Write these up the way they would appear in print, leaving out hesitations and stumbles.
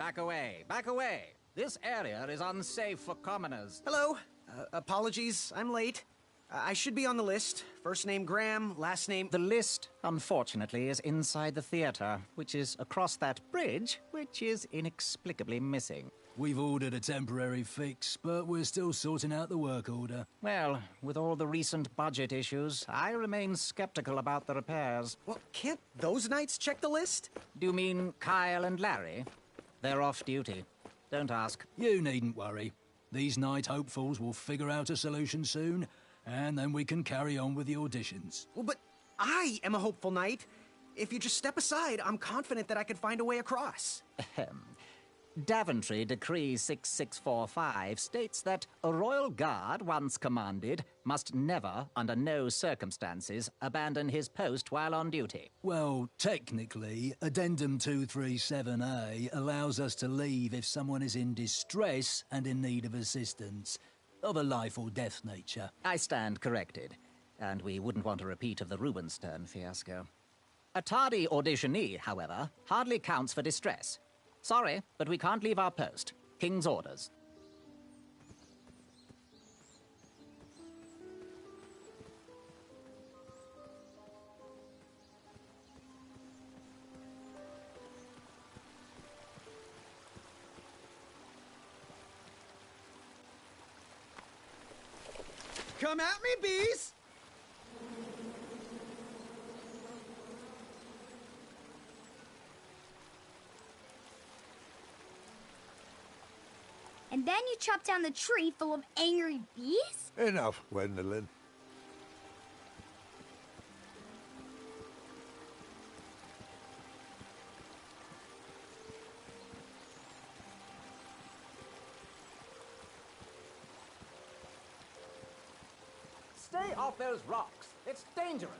back away, back away. This area is unsafe for commoners. Hello. Apologies, I'm late. I should be on the list. First name Graham, last name... The list, unfortunately, is inside the theater, which is across that bridge, which is inexplicably missing. We've ordered a temporary fix, but we're still sorting out the work order. Well, with all the recent budget issues, I remain skeptical about the repairs. Well, can't those knights check the list? Do you mean Kyle and Larry? They're off duty. Don't ask. You needn't worry. These night hopefuls will figure out a solution soon, and then we can carry on with the auditions. Well, but I am a hopeful knight. If you just step aside, I'm confident that I could find a way across. Daventry Decree 6645 states that a royal guard, once commanded, must never, under no circumstances, abandon his post while on duty. Well, technically, Addendum 237A allows us to leave if someone is in distress and in need of assistance, of a life or death nature. I stand corrected, and we wouldn't want a repeat of the Rubenstern fiasco. A tardy auditionee, however, hardly counts for distress. Sorry, but we can't leave our post. King's orders. Come at me, bees! And then you chop down the tree full of angry bees? Enough, Gwendolyn. Stay off those rocks. It's dangerous.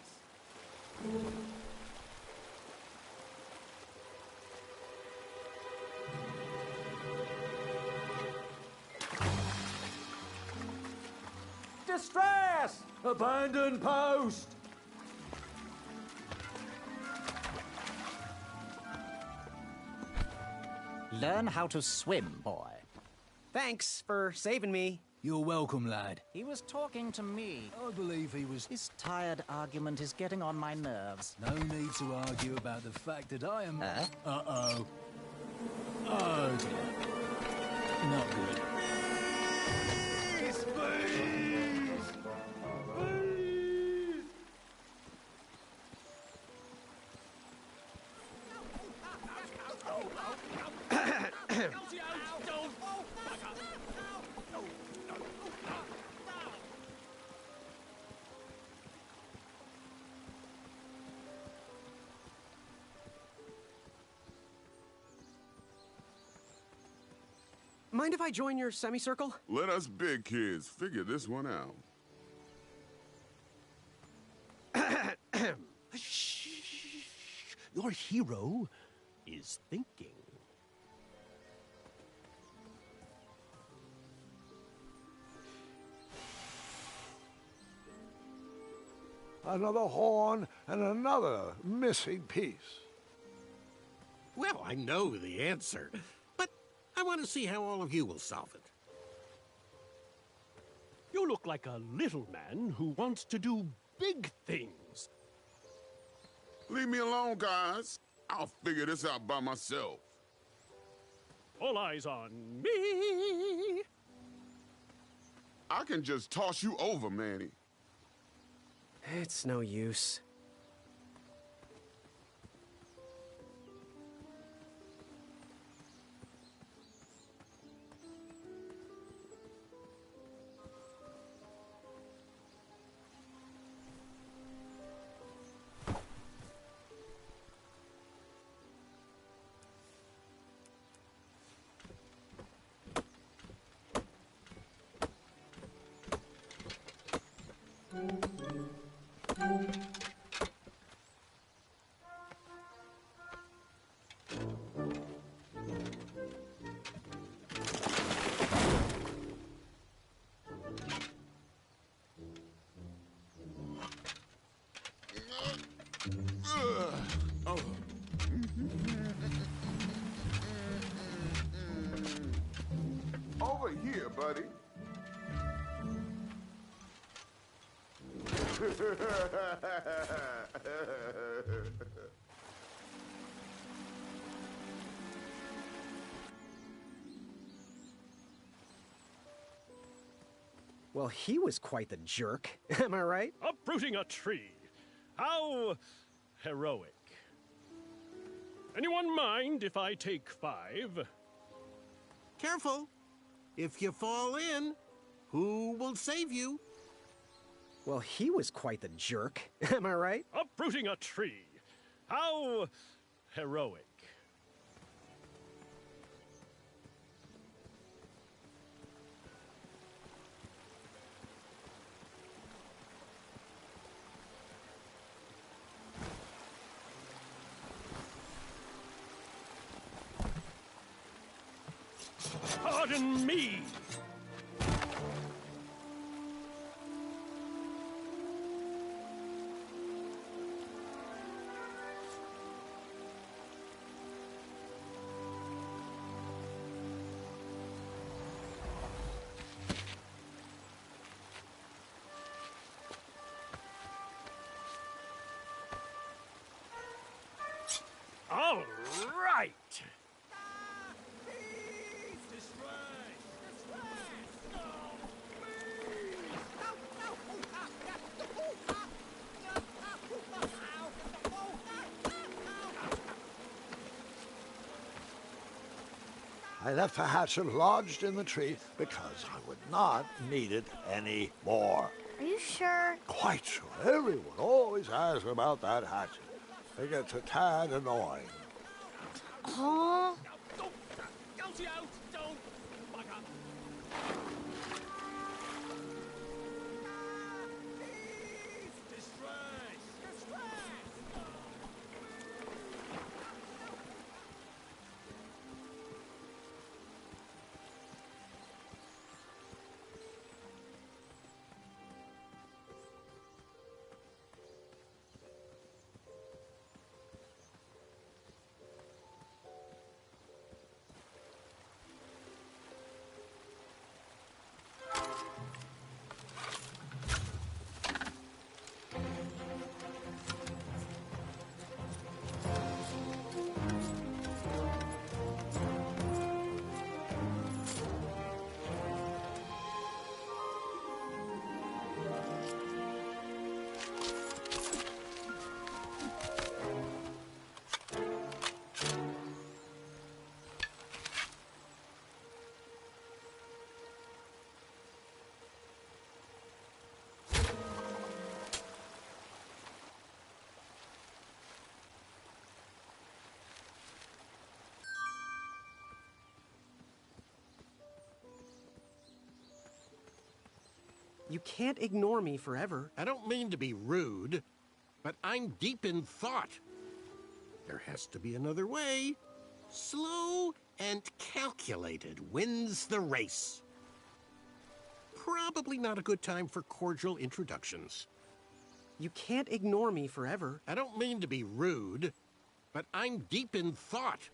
Distress! Abandon post! Learn how to swim, boy. Thanks for saving me. You're welcome, lad. He was talking to me. I believe he was... This tired argument is getting on my nerves. No need to argue about the fact that I am... Huh? Uh-oh. Oh, dear. Not good. Mind if I join your semicircle? Let us big kids figure this one out. Shh. Your hero is thinking. Another horn and another missing piece. Well, I know the answer, but I want to see how all of you will solve it. You look like a little man who wants to do big things. Leave me alone, guys. I'll figure this out by myself. All eyes on me. I can just toss you over, Manny. It's no use. Here, buddy. Well, he was quite the jerk. Am I right? Uprooting a tree. How heroic. Anyone mind if I take 5? Careful. If you fall in, who will save you? Well, he was quite the jerk. Am I right? Uprooting a tree. How heroic. Pardon me. All right. I left the hatchet lodged in the tree because I would not need it anymore. Are you sure? Quite sure. Everyone always asks about that hatchet. It gets a tad annoying. Huh? You can't ignore me forever. I don't mean to be rude, but I'm deep in thought. There has to be another way. Slow and calculated wins the race. Probably not a good time for cordial introductions. You can't ignore me forever. I don't mean to be rude, but I'm deep in thought.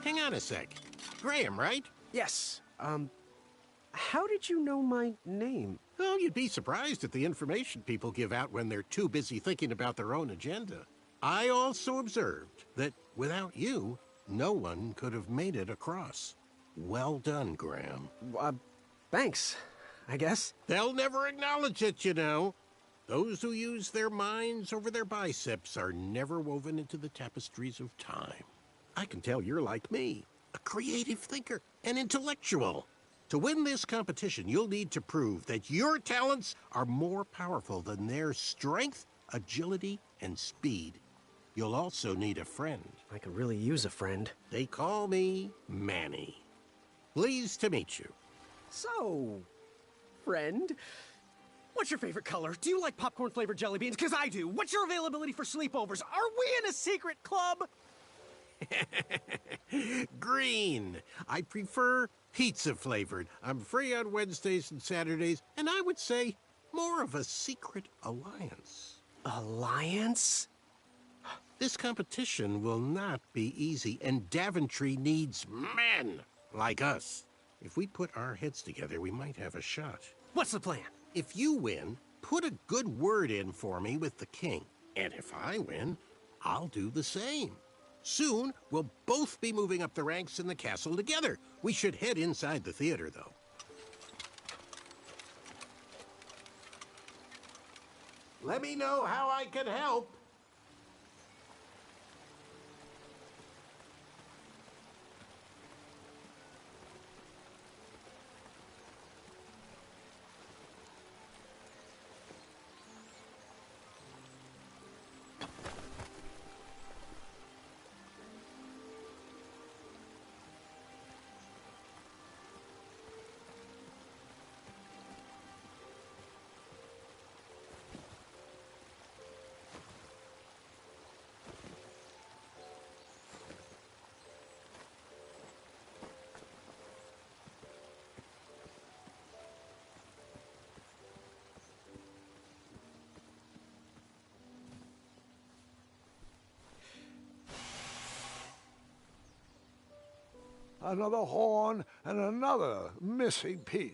Hang on a sec. Graham, right? Yes. How did you know my name? Oh, you'd be surprised at the information people give out when they're too busy thinking about their own agenda. I also observed that without you, No one could have made it across. Well done, Graham. Thanks, I guess. They'll never acknowledge it, you know. Those who use their minds over their biceps are never woven into the tapestries of time. I can tell you're like me, a creative thinker, an intellectual. To win this competition, you'll need to prove that your talents are more powerful than their strength, agility, and speed. You'll also need a friend. I could really use a friend. They call me Manny. Pleased to meet you. So, friend, what's your favorite color? Do you like popcorn-flavored jelly beans? Because I do. What's your availability for sleepovers? Are we in a secret club? Green. I prefer pizza-flavored. I'm free on Wednesdays and Saturdays, and I would say more of a secret alliance. Alliance? This competition will not be easy, and Daventry needs men like us. If we put our heads together, we might have a shot. What's the plan? If you win, put a good word in for me with the king. And if I win, I'll do the same. Soon, we'll both be moving up the ranks in the castle together. We should head inside the theater, though. Let me know how I can help. Another horn and another missing piece.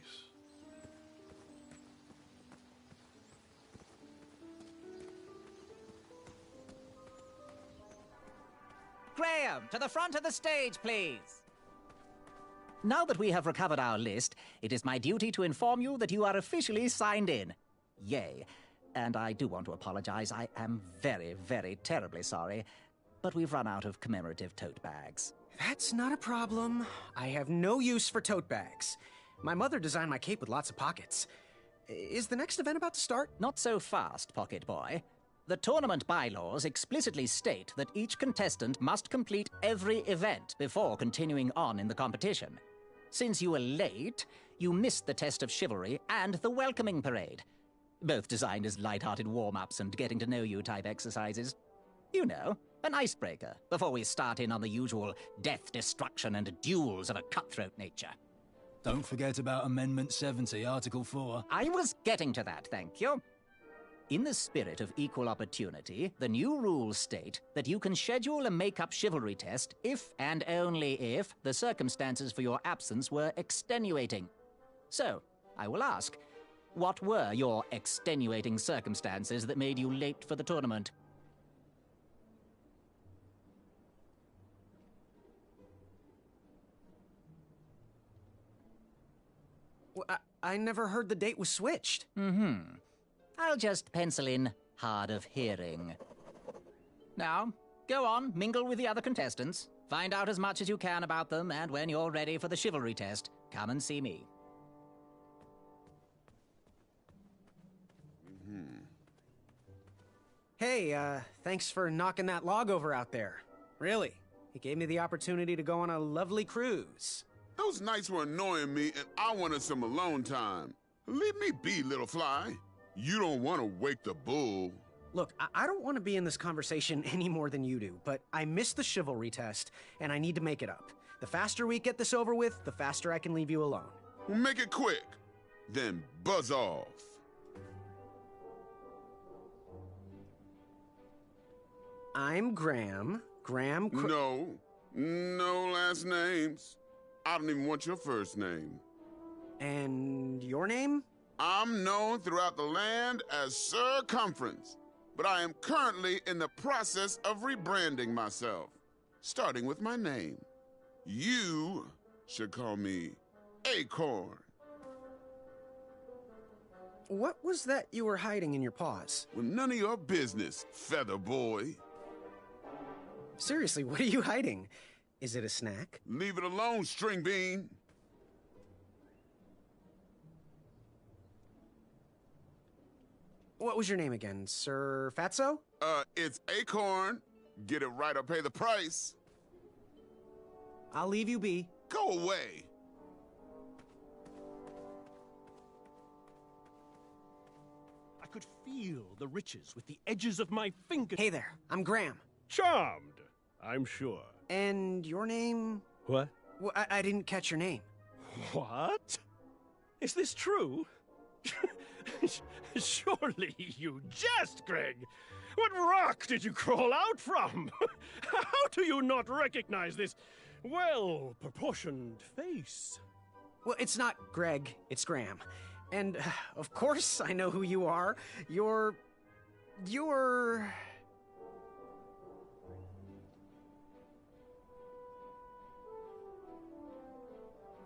Graham, to the front of the stage, please. Now that we have recovered our list, it is my duty to inform you that you are officially signed in. Yay. And I do want to apologize. I am very, very terribly sorry, but we've run out of commemorative tote bags. That's not a problem. I have no use for tote bags. My mother designed my cape with lots of pockets. Is the next event about to start? Not so fast, Pocket Boy. The tournament bylaws explicitly state that each contestant must complete every event before continuing on in the competition. Since you were late, you missed the test of chivalry and the welcoming parade, both designed as light-hearted warm-ups and getting-to-know-you type exercises. You know, an icebreaker before we start in on the usual death, destruction, and duels of a cutthroat nature. Don't forget about Amendment 70, Article 4. I was getting to that, thank you. In the spirit of equal opportunity, the new rules state that you can schedule a make-up chivalry test if and only if the circumstances for your absence were extenuating. So, I will ask, what were your extenuating circumstances that made you late for the tournament? I never heard the date was switched. I'll just pencil in hard of hearing. Now, go on, mingle with the other contestants. Find out as much as you can about them, and when you're ready for the chivalry test, come and see me. Hey, thanks for knocking that log over out there. Really, it gave me the opportunity to go on a lovely cruise. Those nights were annoying me, and I wanted some alone time. Leave me be, little fly. You don't want to wake the bull. Look, I don't want to be in this conversation any more than you do, but I missed the chivalry test, and I need to make it up. The faster we get this over with, the faster I can leave you alone. Well, make it quick, then buzz off. I'm Graham. No last names. I don't even want your first name. And your name? I'm known throughout the land as Circumference, but I am currently in the process of rebranding myself. starting with my name. You should call me Acorn. What was that you were hiding in your paws? Well, none of your business, feather boy. Seriously, what are you hiding? Is it a snack? Leave it alone, string bean. What was your name again, Sir Fatso? It's Acorn. Get it right or pay the price. I'll leave you be. Go away. I could feel the riches with the edges of my fingertips. Hey there, I'm Graham. Charmed, I'm sure. And your name? What? Well, I didn't catch your name. What? Is this true? Surely you jest, Greg. What rock did you crawl out from? How do you not recognize this well-proportioned face? Well, it's not Greg, it's Graham. And, of course, I know who you are. You're...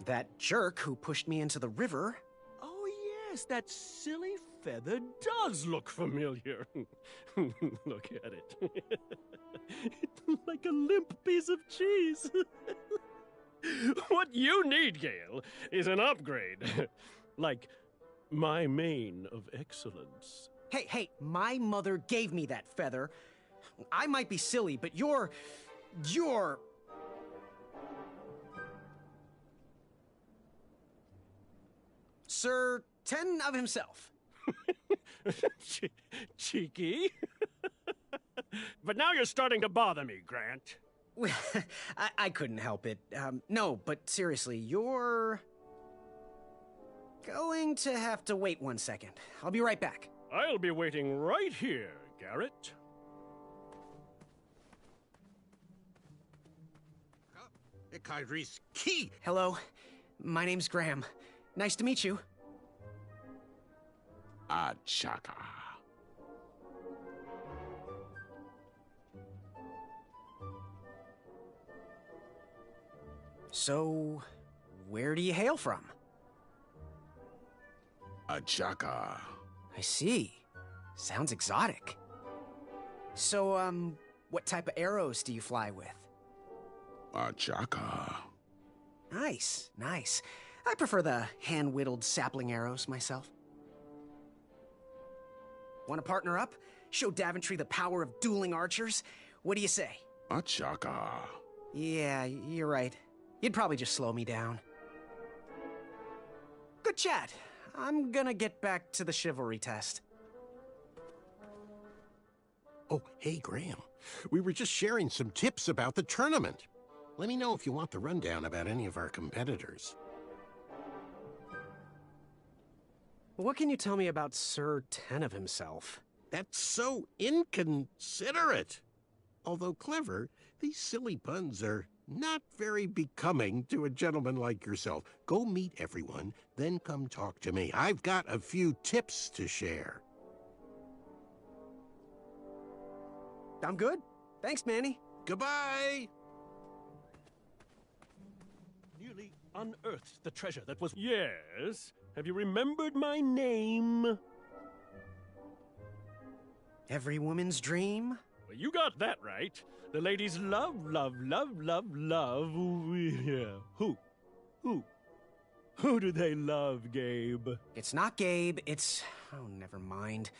that jerk who pushed me into the river. Oh, yes, that silly feather does look familiar. Look at it. It's like a limp piece of cheese. What you need, Gale, is an upgrade. Like my mane of excellence. Hey, my mother gave me that feather. I might be silly, but you're... Sir Ten of himself. Cheeky. But now you're starting to bother me, Grant. I couldn't help it. No, but seriously, you're... going to have to wait 1 second. I'll be right back. I'll be waiting right here, Garrett. Ikadri's key. Hello, my name's Graham. Nice to meet you. Achaka. So, where do you hail from? Achaka. I see. Sounds exotic. So, what type of arrows do you fly with? Achaka. Nice. I prefer the hand-whittled sapling arrows myself. Want to partner up? Show Daventry the power of dueling archers? What do you say? Achaka. Yeah, you're right. You'd probably just slow me down. Good chat. I'm gonna get back to the chivalry test. Oh, hey, Graham. We were just sharing some tips about the tournament. Let me know if you want the rundown about any of our competitors. What can you tell me about Sir Ten of himself? That's so inconsiderate. Although clever, these silly puns are not very becoming to a gentleman like yourself. Go meet everyone, then come talk to me. I've got a few tips to share. I'm good. Thanks, Manny. Goodbye! Nearly unearthed the treasure that was... Yes? Have you remembered my name? Every woman's dream? Well, you got that right. The ladies love. Yeah. Who do they love, Gabe? It's not Gabe, it's... oh, never mind.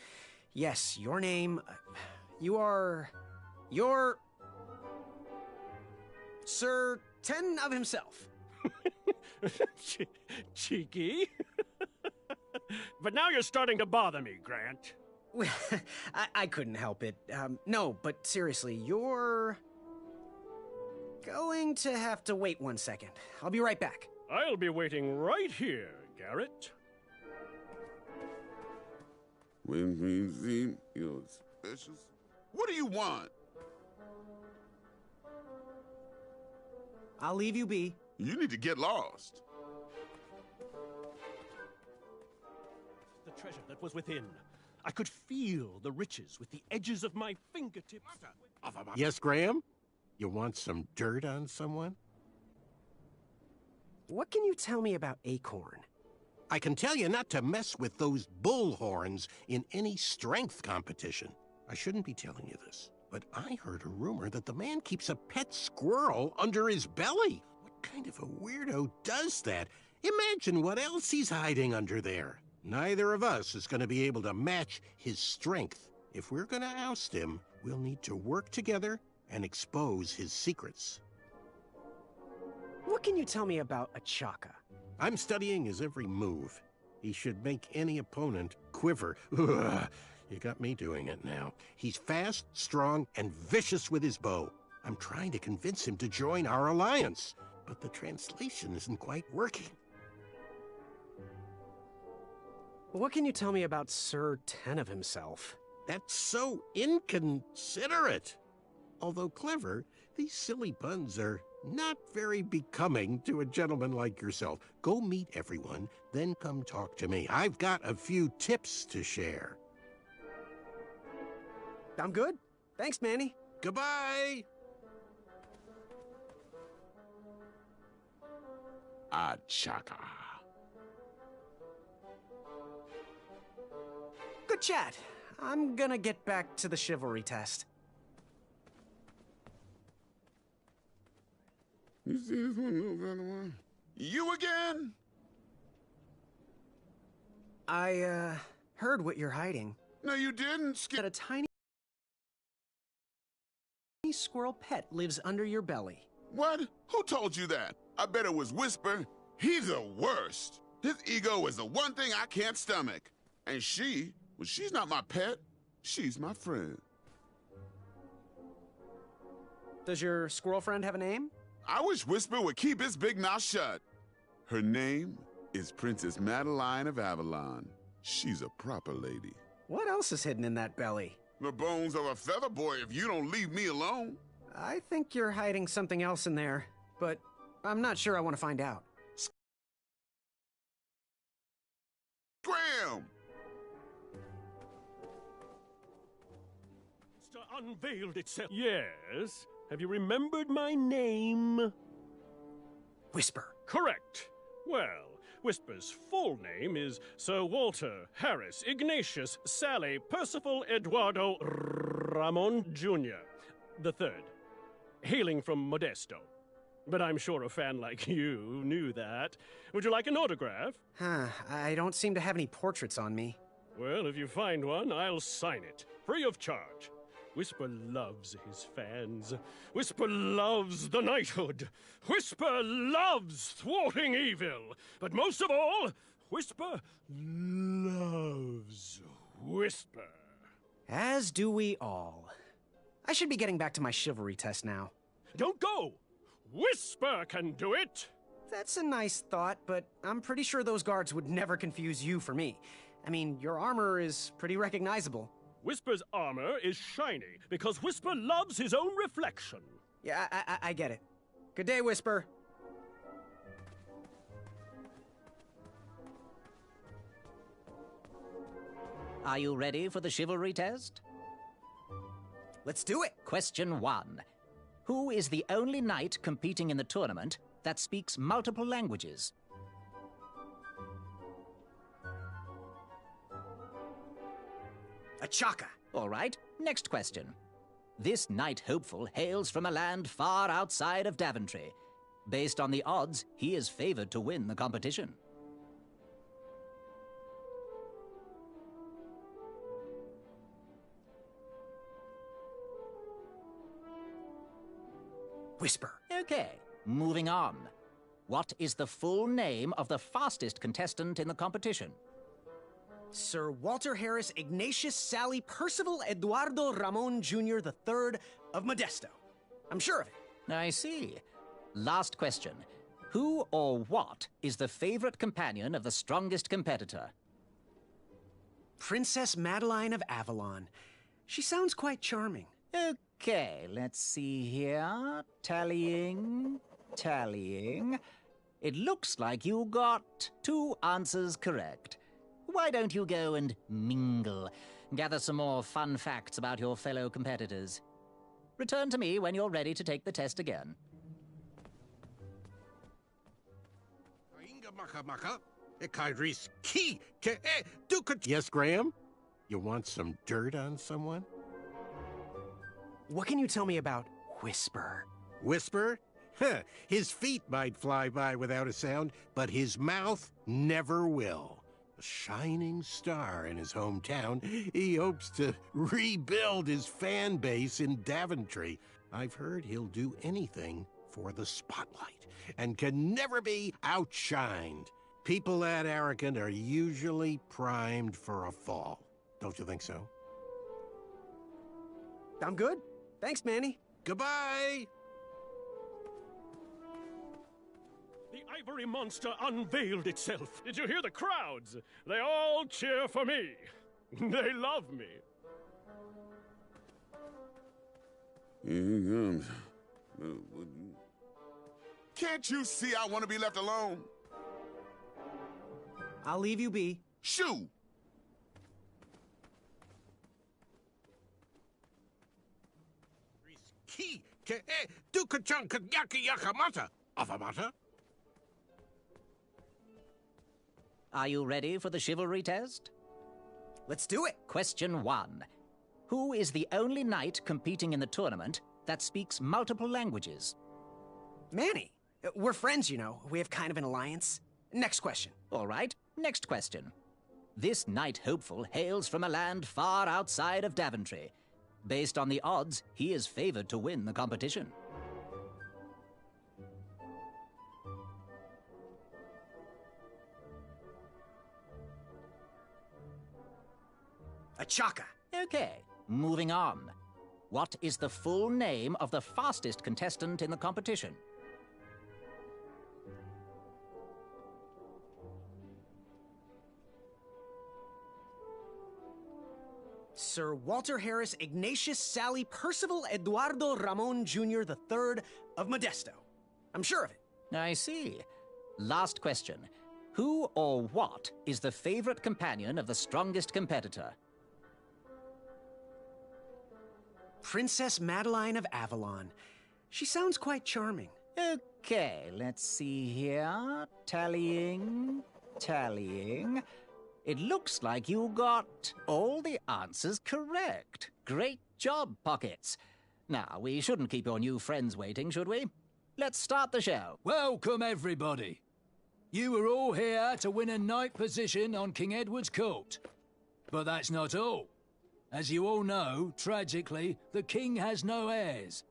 Yes, your name... you're... Sir Ten of himself. Cheeky. But now you're starting to bother me, Grant. I couldn't help it. No, but seriously, you're... going to have to wait 1 second. I'll be right back. I'll be waiting right here, Garrett. When we see your specials. What do you want? I'll leave you be. You need to get lost. The treasure that was within. I could feel the riches with the edges of my fingertips. Yes, Graham? You want some dirt on someone? What can you tell me about Acorn? I can tell you not to mess with those bull horns in any strength competition. I shouldn't be telling you this, but I heard a rumor that the man keeps a pet squirrel under his belly. What kind of a weirdo does that? Imagine what else he's hiding under there. Neither of us is going to be able to match his strength. If we're going to oust him, we'll need to work together and expose his secrets. What can you tell me about Achaka? I'm studying his every move. He should make any opponent quiver. Ugh, you got me doing it now. He's fast, strong, and vicious with his bow. I'm trying to convince him to join our alliance, but the translation isn't quite working. What can you tell me about Sir Tenov himself? That's so inconsiderate. Although clever, these silly puns are not very becoming to a gentleman like yourself. Go meet everyone, then come talk to me. I've got a few tips to share. I'm good. Thanks, Manny. Goodbye! Achaka. Good chat. I'm gonna get back to the chivalry test. You see this one, little brother one? You again? I, heard what you're hiding. No, you didn't. That a tiny squirrel pet lives under your belly. What? Who told you that? I bet it was Whisper. He's the worst. His ego is the one thing I can't stomach. And she, well, she's not my pet. She's my friend. Does your squirrel friend have a name? I wish Whisper would keep his big mouth shut. Her name is Princess Madeline of Avalon. She's a proper lady. What else is hidden in that belly? The bones of a feather boy if you don't leave me alone. I think you're hiding something else in there, but I'm not sure I want to find out. Scram! Unveiled itself. Yes. Have you remembered my name? Whisper. Correct. Well, Whisper's full name is Sir Walter Harris Ignatius Sally Percival Eduardo Ramon Jr. the Third, hailing from Modesto. But I'm sure a fan like you knew that. Would you like an autograph? I don't seem to have any portraits on me. Well, if you find one, I'll sign it, free of charge. Whisper loves his fans. Whisper loves the knighthood. Whisper loves thwarting evil. But most of all, Whisper loves Whisper. As do we all. I should be getting back to my chivalry test now. Don't go! Whisper can do it! That's a nice thought, but I'm pretty sure those guards would never confuse you for me. I mean, your armor is pretty recognizable. Whisper's armor is shiny because Whisper loves his own reflection. Yeah, I get it. Good day, Whisper. Are you ready for the chivalry test? Let's do it. Question 1. Who is the only knight competing in the tournament that speaks multiple languages? Achaka. All right, next question. This knight hopeful hails from a land far outside of Daventry. Based on the odds, he is favored to win the competition. Whisper. Okay, moving on. What is the full name of the fastest contestant in the competition? Sir Walter Harris Ignatius Sally Percival Eduardo Ramon Jr. the Third of Modesto. I'm sure of it. I see. Last question. Who or what is the favorite companion of the strongest competitor? Princess Madeline of Avalon. She sounds quite charming. Okay, let's see here. Tallying. It looks like you got 2 answers correct. Why don't you go and mingle? Gather some more fun facts about your fellow competitors. Return to me when you're ready to take the test again. Yes, Graham? You want some dirt on someone? What can you tell me about Whisper? Whisper? Huh, his feet might fly by without a sound, but his mouth never will. A shining star in his hometown, he hopes to rebuild his fan base in Daventry. I've heard he'll do anything for the spotlight and can never be outshined. People that arrogant are usually primed for a fall. Don't you think so? I'm good. Thanks, Manny. Goodbye! The ivory monster unveiled itself. Did you hear the crowds? They all cheer for me. They love me. Can't you see I want to be left alone? I'll leave you be. Shoo! Are you ready for the chivalry test? Let's do it. Question 1. Who is the only knight competing in the tournament that speaks multiple languages? Manny. We're friends, you know. We have kind of an alliance. Next question. All right, next question. This knight hopeful hails from a land far outside of Daventry. Based on the odds, he is favored to win the competition. A chaka. Okay, moving on. What is the full name of the fastest contestant in the competition? Sir Walter Harris Ignatius Sally Percival Eduardo Ramon Jr. III of Modesto. I'm sure of it. I see. Last question. Who or what is the favorite companion of the strongest competitor? Princess Madeline of Avalon. She sounds quite charming. Okay, let's see here. Tallying. It looks like you got all the answers correct. Great job, Pockets. Now, we shouldn't keep your new friends waiting, should we? Let's start the show. Welcome, everybody. You are all here to win a knight position on King Edward's court. But that's not all. As you all know, tragically, the king has no heirs.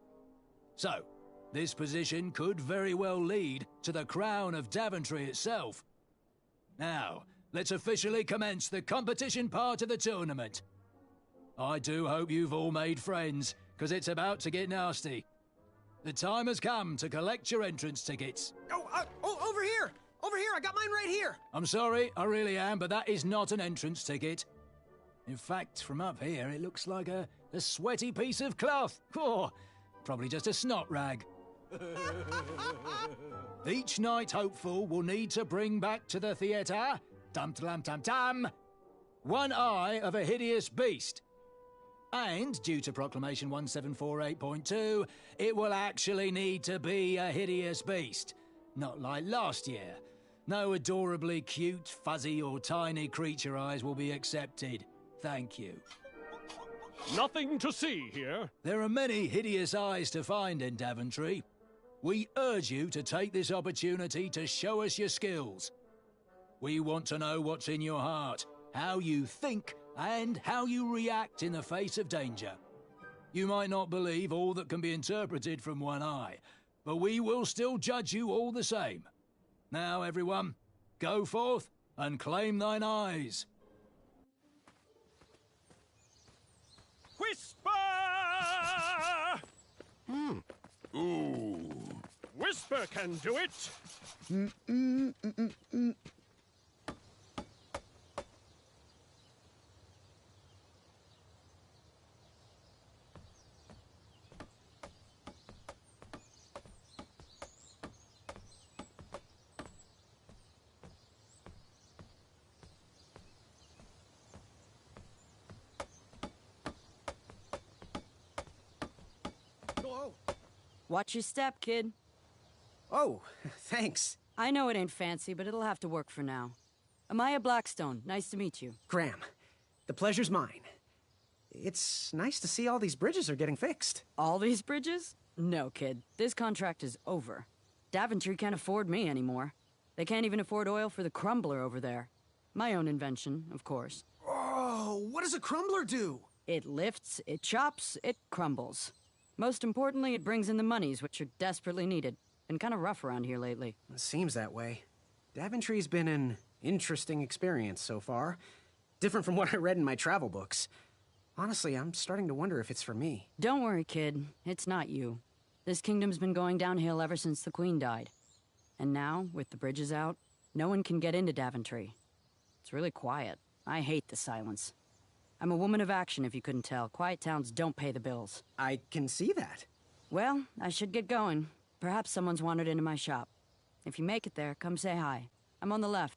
So, this position could very well lead to the crown of Daventry itself. Now, let's officially commence the competition part of the tournament. I do hope you've all made friends, because it's about to get nasty. The time has come to collect your entrance tickets. Oh, over here! Over here, I got mine right here! I'm sorry, I really am, but that is not an entrance ticket. In fact, from up here, it looks like a sweaty piece of cloth. Oh, probably just a snot rag. Each knight hopeful will need to bring back to the theatre, dum-dum-dum-dum, one eye of a hideous beast. And, due to Proclamation 1748.2, it will actually need to be a hideous beast. Not like last year. No adorably cute, fuzzy or tiny creature eyes will be accepted. Thank you. Nothing to see here. There are many hideous eyes to find in Daventry. We urge you to take this opportunity to show us your skills. We want to know what's in your heart, how you think, and how you react in the face of danger. You might not believe all that can be interpreted from one eye, but we will still judge you all the same. Now, everyone, go forth and claim thine eyes. Whisper! Ooh. Whisper can do it. Oh. Watch your step, kid. Oh, thanks. I know it ain't fancy, but it'll have to work for now. Amaya Blackstone, nice to meet you. Graham, the pleasure's mine. It's nice to see all these bridges are getting fixed. All these bridges? No, kid. This contract is over. Daventry can't afford me anymore. They can't even afford oil for the crumbler over there. My own invention, of course. Oh, what does a crumbler do? It lifts, it chops, it crumbles. Most importantly, it brings in the monies, which are desperately needed. Been kind of rough around here lately. It seems that way. Daventry's been an interesting experience so far. Different from what I read in my travel books. Honestly, I'm starting to wonder if it's for me. Don't worry, kid. It's not you. This kingdom's been going downhill ever since the Queen died. And now, with the bridges out, no one can get into Daventry. It's really quiet. I hate the silence. I'm a woman of action, if you couldn't tell. Quiet towns don't pay the bills. I can see that. Well, I should get going. Perhaps someone's wandered into my shop. If you make it there, come say hi. I'm on the left.